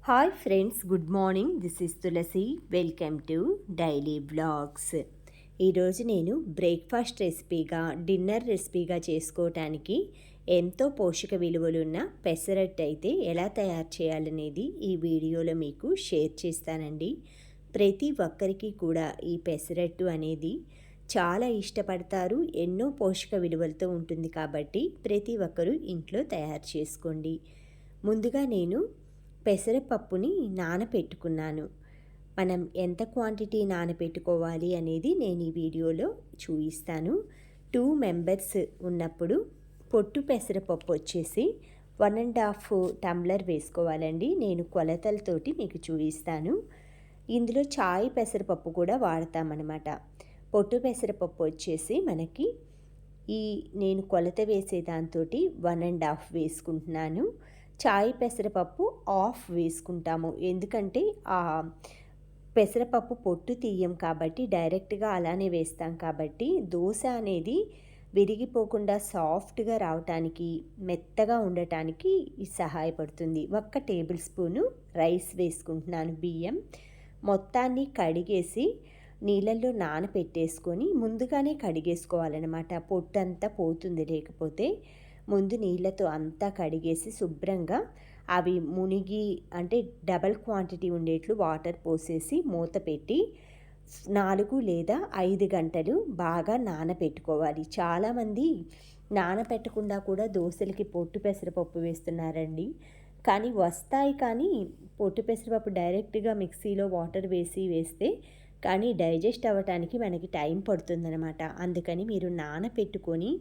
Hi friends, good morning. This is Tulasi. Welcome to daily vlogs. ఈరోజు నేను breakfast రెసిపీగా, dinner రెసిపీగా చేసుకోవటానికి ఎంతో పోషక విలువలున్న పెసరట్టు అయితే ఎలా తయారు చేయాలనేది ఈ వీడియోలో మీకు షేర్ చేస్తానండి. ప్రతి ఒక్కరికి కూడా ఈ పెసరట్టు అనేది చాలా ఇష్టపడతారు. ఎన్నో పోషక విలువలతో ఉంటుంది కాబట్టి ప్రతి ఒక్కరూ ఇంట్లో తయారు చేసుకోండి. ముందుగా నేను పెసరపప్పుని నానపెట్టుకున్నాను. మనం ఎంత క్వాంటిటీ నానపెట్టుకోవాలి అనేది నేను ఈ వీడియోలో చూపిస్తాను. 2 మెంబర్స్ ఉన్నప్పుడు పొట్టు పెసరపప్పు వచ్చేసి 1.5 టంబ్లర్ వేసుకోవాలండి. నేను కొలతలతోటి మీకు చూపిస్తాను. ఇందులో చాయ్ పెసరపప్పు కూడా వాడతామన్నమాట. పొట్టు పెసరపప్పు వచ్చేసి మనకి నేను కొలత వేసే దాంతో 1.5 వేసుకుంటున్నాను. చాయ్ పెసరపప్పు ఆఫ్ వేసుకుంటాము. ఎందుకంటే పెసరపప్పు పొట్టు తీయం కాబట్టి డైరెక్ట్గా అలానే వేస్తాం కాబట్టి దోశ అనేది విరిగిపోకుండా సాఫ్ట్గా రావటానికి, మెత్తగా ఉండటానికి సహాయపడుతుంది. 1 టేబుల్ స్పూను రైస్ వేసుకుంటున్నాను. బియ్యం మొత్తాన్ని కడిగేసి నీళ్ళల్లో నానపెట్టేసుకొని ముందుగానే కడిగేసుకోవాలన్నమాట. పొట్టంతా పోతుంది. లేకపోతే ముందు నీళ్ళతో అంతా కడిగేసి శుభ్రంగా అవి మునిగి అంటే డబల్ క్వాంటిటీ ఉండేట్లు వాటర్ పోసేసి మూత పెట్టి 4 లేదా 5 గంటలు బాగా నానపెట్టుకోవాలి. చాలామంది నానపెట్టకుండా కూడా దోశలకి పొట్టు పెసరపప్పు వేస్తున్నారండి. కానీ వస్తాయి, కానీ పొట్టు పెసరపప్పు డైరెక్ట్గా మిక్సీలో వాటర్ వేస్తే కానీ డైజెస్ట్ అవ్వటానికి మనకి టైం పడుతుందన్నమాట. అందుకని మీరు నానపెట్టుకొని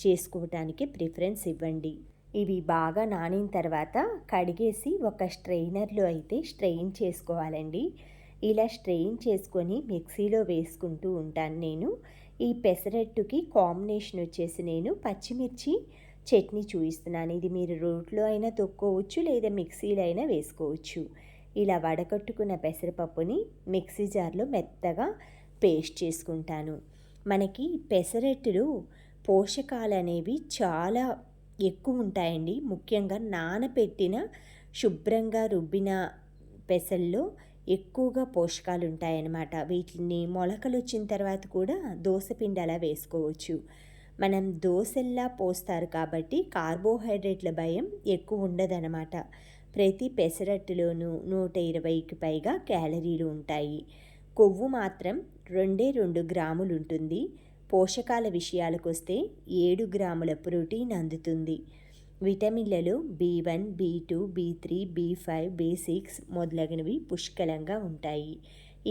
చేసుకోవటానికి ప్రిఫరెన్స్ ఇవ్వండి. ఇవి బాగా నానిన తర్వాత కడిగేసి ఒక స్ట్రెయినర్లో అయితే స్ట్రెయిన్ చేసుకోవాలండి. ఇలా స్ట్రెయిన్ చేసుకొని మిక్సీలో వేసుకుంటూ ఉంటాను నేను. ఈ పెసరట్టుకి కాంబినేషన్ వచ్చేసి నేను పచ్చిమిర్చి చట్నీ చూపిస్తున్నాను. ఇది మీరు రోట్లో అయినా తొక్కోవచ్చు, లేదా మిక్సీలో అయినా వేసుకోవచ్చు. ఇలా వడకట్టుకున్న పెసరపప్పుని మిక్సీ జార్లో మెత్తగా పేస్ట్ చేసుకుంటాను. మనకి పెసరట్టులు పోషకాలు అనేవి చాలా ఎక్కువ ఉంటాయండి. ముఖ్యంగా నానపెట్టిన శుభ్రంగా రుబ్బిన పెసల్లో ఎక్కువగా పోషకాలు ఉంటాయన్నమాట. వీటిని మొలకలు వచ్చిన తర్వాత కూడా దోసపిండి అలా వేసుకోవచ్చు. మనం దోశల్లా పోస్తారు కాబట్టి కార్బోహైడ్రేట్ల భయం ఎక్కువ ఉండదన్నమాట. ప్రతి పెసరట్టులోనూ 120కి పైగా క్యాలరీలు ఉంటాయి. కొవ్వు మాత్రం 2 గ్రాములు ఉంటుంది. పోషకాల విషయాలకు వస్తే 7 గ్రాముల ప్రోటీన్ అందుతుంది. విటమిన్లలో B1, B2, B3, B5, B6 మొదలగునవి పుష్కలంగా ఉంటాయి.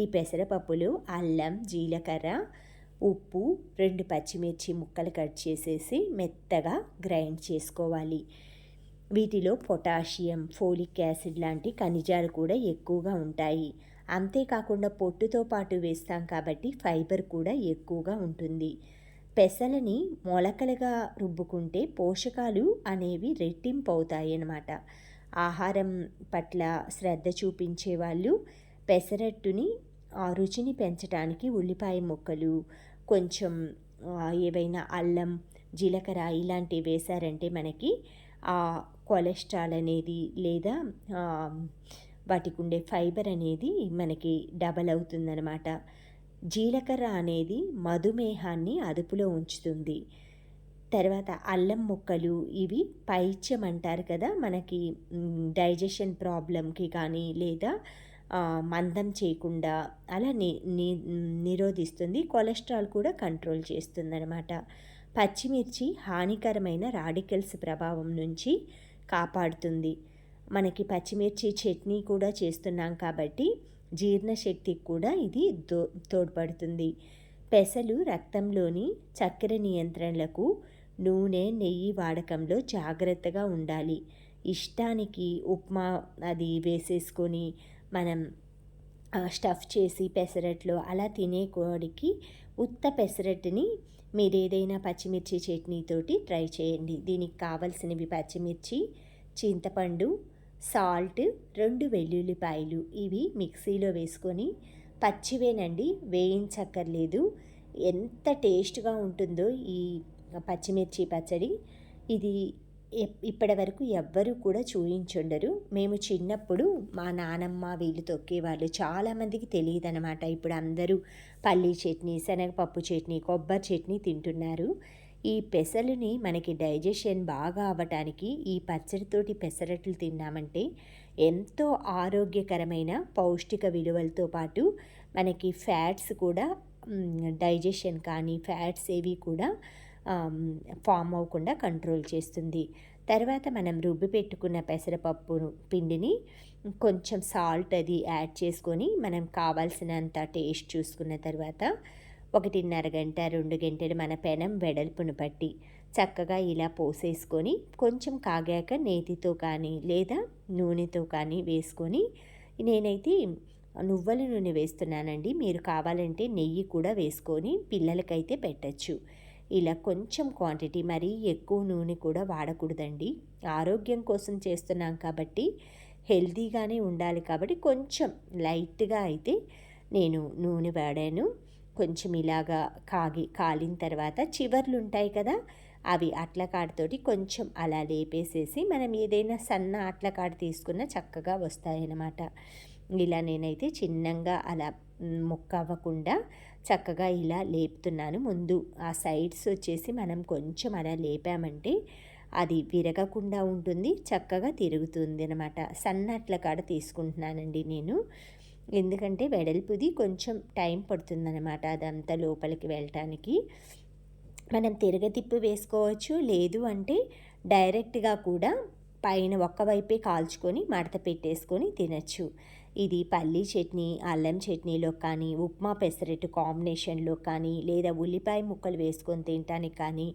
ఈ పెసరపప్పులో అల్లం, జీలకర్ర, ఉప్పు, 2 పచ్చిమిర్చి ముక్కలు కట్ చేసేసి మెత్తగా గ్రైండ్ చేసుకోవాలి. వీటిలో పొటాషియం, ఫోలిక్ యాసిడ్ లాంటి ఖనిజాలు కూడా ఎక్కువగా ఉంటాయి. అంతేకాకుండా పొట్టుతో పాటు వేస్తాం కాబట్టి ఫైబర్ కూడా ఎక్కువగా ఉంటుంది. పెసలని మొలకలుగా రుబ్బుకుంటే పోషకాలు అనేవి రెట్టింపు అవుతాయి అన్నమాట. ఆహారం పట్ల శ్రద్ధ చూపించే వాళ్ళు పెసరట్టుని రుచిని పెంచడానికి ఉల్లిపాయ ముక్కలు, కొంచెం ఏవైనా అల్లం, జీలకర్ర ఇలాంటివి వేశారంటే మనకి కొలెస్ట్రాల్ అనేది లేదా వాటికి ఉండే ఫైబర్ అనేది మనకి డబల్ అవుతుందన్నమాట. జీలకర్ర అనేది మధుమేహాన్ని అదుపులో ఉంచుతుంది. తర్వాత అల్లం ముక్కలు, ఇవి పైత్యం అంటారు కదా, మనకి డైజెషన్ ప్రాబ్లంకి కానీ లేదా మందం చేయకుండా అలా నిరోధిస్తుంది. కొలెస్ట్రాల్ కూడా కంట్రోల్ చేస్తుందన్నమాట. పచ్చిమిర్చి హానికరమైన రాడికల్స్ ప్రభావం నుంచి కాపాడుతుంది. మనకి పచ్చిమిర్చి చట్నీ కూడా చేస్తున్నాం కాబట్టి జీర్ణశక్తికి కూడా ఇది తోడ్పడుతుంది. పెసలు రక్తంలోని చక్కెర నియంత్రణలకు నూనె, నెయ్యి వాడకంలో జాగ్రత్తగా ఉండాలి. ఇష్టానికి ఉప్మా అది వేసేసుకొని మనం స్టఫ్ చేసి పెసరట్లో అలా తినేకోడికి ఉత్త పెసరట్టుని మీరు ఏదైనా పచ్చిమిర్చి చట్నీతోటి ట్రై చేయండి. దీనికి కావలసినవి పచ్చిమిర్చి, చింతపండు, సాల్ట్, 2 వెల్లుల్లిపాయలు. ఇవి మిక్సీలో వేసుకొని, పచ్చివేనండి, వేయించక్కర్లేదు. ఎంత టేస్ట్గా ఉంటుందో ఈ పచ్చిమిర్చి పచ్చడి. ఇది ఇప్పటి వరకు ఎవ్వరూ కూడా చూయించుండరు. మేము చిన్నప్పుడు మా నానమ్మ వీళ్ళు తొక్కేవాళ్ళు. చాలామందికి తెలీదనమాట. ఇప్పుడు అందరూ పల్లీ చట్నీ, శనగపప్పు చట్నీ, కొబ్బరి చట్నీ తింటున్నారు. ఈ పెసలుని మనకి డైజెషన్ బాగా అవ్వటానికి ఈ పచ్చడితోటి పెసరట్లు తిన్నామంటే ఎంతో ఆరోగ్యకరమైన పౌష్టిక విలువలతో పాటు మనకి ఫ్యాట్స్ కూడా డైజెషన్ కానీ ఫ్యాట్స్ ఏవి కూడా ఫామ్ అవ్వకుండా కంట్రోల్ చేస్తుంది. తర్వాత మనం రుబ్బి పెట్టుకున్న పెసరపప్పు పిండిని కొంచెం సాల్ట్ అది యాడ్ చేసుకొని మనం కావాల్సినంత టేస్ట్ చూసుకున్న తర్వాత 1.5 గంట 2 గంటలు మన పెనం వెడల్పును బట్టి చక్కగా ఇలా పోసేసుకొని కొంచెం కాగాక నేతితో కానీ లేదా నూనెతో కానీ వేసుకొని, నేనైతే నువ్వుల నూనె వేస్తున్నానండి. మీరు కావాలంటే నెయ్యి కూడా వేసుకొని పిల్లలకైతే పెట్టచ్చు. ఇలా కొంచెం క్వాంటిటీ, మరీ ఎక్కువ నూనె కూడా వాడకూడదండి. ఆరోగ్యం కోసం చేస్తున్నాం కాబట్టి హెల్తీగానే ఉండాలి కాబట్టి కొంచెం లైట్గా అయితే నేను నూనె వాడాను. కొంచెం ఇలాగా కాలిన తర్వాత చివర్లు ఉంటాయి కదా, అవి అట్లకాడతోటి కొంచెం అలా లేపేసేసి మనం ఏదైనా సన్న అట్లకాడ తీసుకున్న చక్కగా వస్తాయన్నమాట. ఇలా నేనైతే చిన్నంగా అలా ముక్క అవ్వకుండా చక్కగా ఇలా లేపుతున్నాను. ముందు ఆ సైడ్స్ వచ్చేసి మనం కొంచెం అలా లేపామంటే అది విరగకుండా ఉంటుంది, చక్కగా తిరుగుతుంది అనమాట. సన్న అట్లకాడ తీసుకుంటున్నానండి నేను. ఎందుకంటే వెడల్పుది కొంచెం టైం పడుతుందన్నమాట అదంతా లోపలికి వెళ్ళటానికి. మనం తిరగతిప్పి వేసుకోవచ్చు, లేదు అంటే డైరెక్ట్గా కూడా పైన ఒక్కవైపే కాల్చుకొని మడత పెట్టేసుకొని తినచ్చు. ఇది పల్లీ చట్నీ, అల్లం చట్నీలో కానీ, ఉప్మా పెసరట్టు కాంబినేషన్లో కానీ, లేదా ఉల్లిపాయ ముక్కలు వేసుకొని తినటానికి కానీ,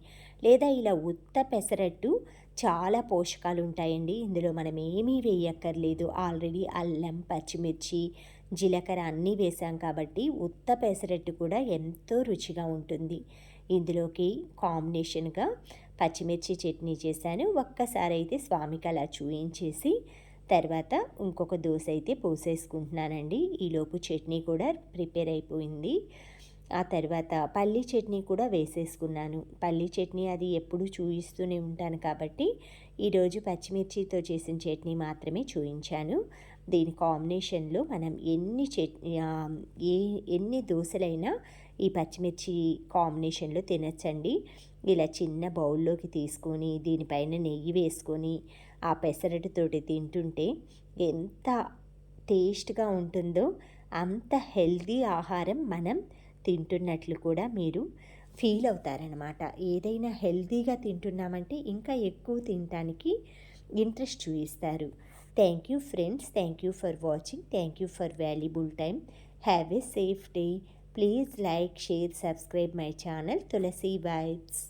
లేదా ఇలా ఉత్త పెసరట్టు చాలా పోషకాలు ఉంటాయండి. ఇందులో మనం ఏమీ వేయక్కర్లేదు. ఆల్రెడీ అల్లం, పచ్చిమిర్చి, జీలకర్ర అన్నీ వేసాం కాబట్టి ఉత్త పెసరట్టు కూడా ఎంతో రుచిగా ఉంటుంది. ఇందులోకి కాంబినేషన్గా పచ్చిమిర్చి చట్నీ చేశాను. ఒక్కసారి అయితే స్వామికి అలా చూయించేసి తర్వాత ఇంకొక దోశ అయితే పోసేసుకుంటున్నానండి. ఈలోపు చట్నీ కూడా ప్రిపేర్ అయిపోయింది. ఆ తర్వాత పల్లీ చట్నీ కూడా వేసేసుకున్నాను. పల్లీ చట్నీ అది ఎప్పుడు చూపిస్తూనే ఉంటాను కాబట్టి ఈరోజు పచ్చిమిర్చితో చేసిన చట్నీ మాత్రమే చూపించాను. దీని కాంబినేషన్లో మనం ఎన్ని దోశలైనా ఈ పచ్చిమిర్చి కాంబినేషన్లో తినచ్చండి. ఇలా చిన్న బౌల్లోకి తీసుకొని దీనిపైన నెయ్యి వేసుకొని ఆ పెసరట్టుతోటి తింటుంటే ఎంత టేస్ట్గా ఉంటుందో, అంత హెల్తీ ఆహారం మనం తింటున్నట్లు కూడా మీరు ఫీల్ అవుతారనమాట. ఏదైనా హెల్తీగా తింటున్నామంటే ఇంకా ఎక్కువ తినటానికి ఇంట్రెస్ట్ చూపిస్తారు. Thank you friends, thank you for watching, thank you for valuable time. Have a safe day. Please like, share, subscribe my channel Tulasi vibes.